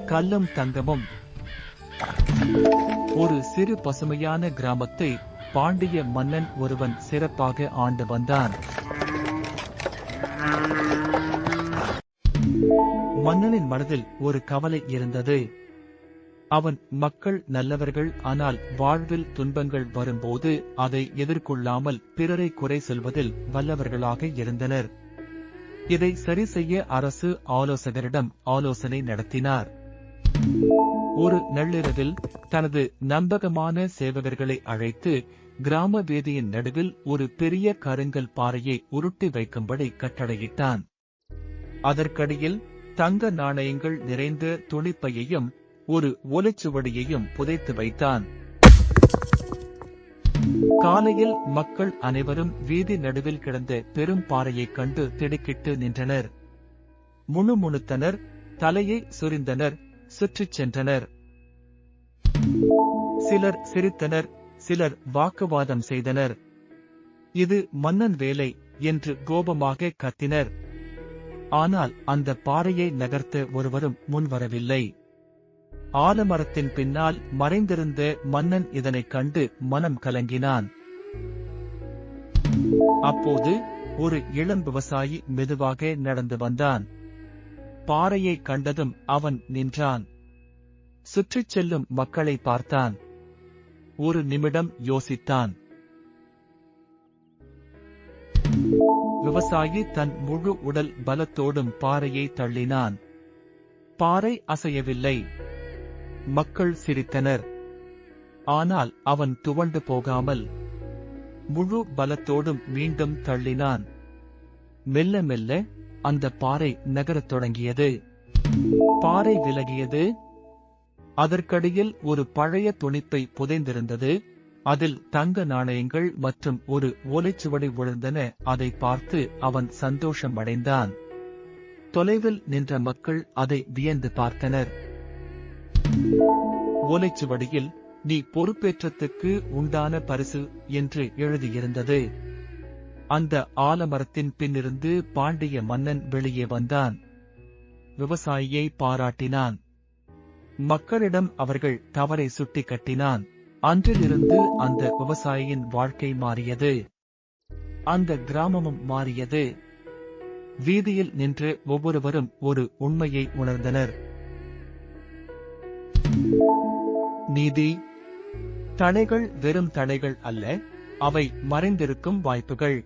கல்லும் தங்கமும். ஒரு சிறு பசுமையான கிராமத்தை பாண்டிய மன்னன் ஒருவன் சிறப்பாக ஆண்டு வந்தான். மன்னனின் மனதில் ஒரு கவலை இருந்தது. அவன் மக்கள் நல்லவர்கள், ஆனால் வாழ்வில் துன்பங்கள் வரும்போது அதை எதிர்கொள்ளாமல் பிறரை குறை சொல்வதில் வல்லவர்களாக இருந்தனர். இதை சரி செய்ய அரசு ஆலோசகரிடம் ஆலோசனை நடத்தினார். ஒரு நள்ளிரவில் தனது நம்பகமான சேவகர்களை அழைத்து கிராம வீதியின் நடுவில் ஒரு பெரிய கருங்கல் பாறையை உருட்டி வைக்கும்படி கட்டளையிட்டான். அதற்கடியில் தங்க நாணயங்கள் நிறைந்த துணிப்பையையும் ஒரு ஓலைச்சுவடியையும் புதைத்து வைத்தான். காலையில் மக்கள் அனைவரும் வீதி நடுவில் கிடந்த பெரும் பாறையைக் கண்டு திடுக்கிட்டு நின்றனர். முணுமுணுத்தனர், தலையை சொரிந்தனர், சுற்றிச் சென்றனர். சிலர் சிரித்தனர், சிலர் வாக்குவாதம் செய்தனர். இது மன்னன் வேலை என்று கோபமாக கத்தினர். ஆனால் அந்த பாறையை நகர்த்த ஒருவரும் முன்வரவில்லை. ஆலமரத்தின் பின்னால் மறைந்திருந்த மன்னன் இதனைக் கண்டு மனம் கலங்கினான். அப்போது ஒரு இளம் விவசாயி மெதுவாக நடந்து வந்தான். பாறையை கண்டதும் அவன் நின்றான். சுற்றிச் செல்லும் மக்களை பார்த்தான். ஒரு நிமிடம் யோசித்தான். விவசாயி தன் முழு உடல் பலத்தோடும் பாறையை தள்ளினான். பாறை அசையவில்லை. மக்கள் சிரித்தனர். ஆனால் அவன் துவண்டு போகாமல் முழு பலத்தோடும் மீண்டும் தள்ளினான். மெல்ல மெல்ல அந்த பாறை நகரத் தொடங்கியது. பாறை விலகியது. அதற்கடியில் ஒரு பழைய துணிப்பை புதைந்திருந்தது. அதில் தங்க நாணயங்கள் மற்றும் ஒரு ஓலைச்சுவடி விழுந்தன. அதை பார்த்து அவன் சந்தோஷம் அடைந்தான். தொலைவில் நின்ற மக்கள் அதை வியந்து பார்த்தனர். ஓலைச்சுவடியில் "நீ பொறுப்பேற்றத்துக்கு உண்டான பரிசு" என்று எழுதியிருந்தது. அந்த ஆலமரத்தின் பின்னிருந்து பாண்டிய மன்னன் வெளியே வந்தான். விவசாயியை பாராட்டினான். மக்களிடம் அவர்கள் தவறை சுட்டிக்காட்டினான். அன்றிலிருந்து அந்த விவசாயியின் வாழ்க்கை மாறியது. அந்த கிராமமும் மாறியது. வீதியில் நின்று ஒவ்வொருவரும் ஒரு உண்மையை உணர்ந்தனர். நீதி. தடைகள் வெறும் தடைகள் அல்ல, அவை மறைந்திருக்கும் வாய்ப்புகள்.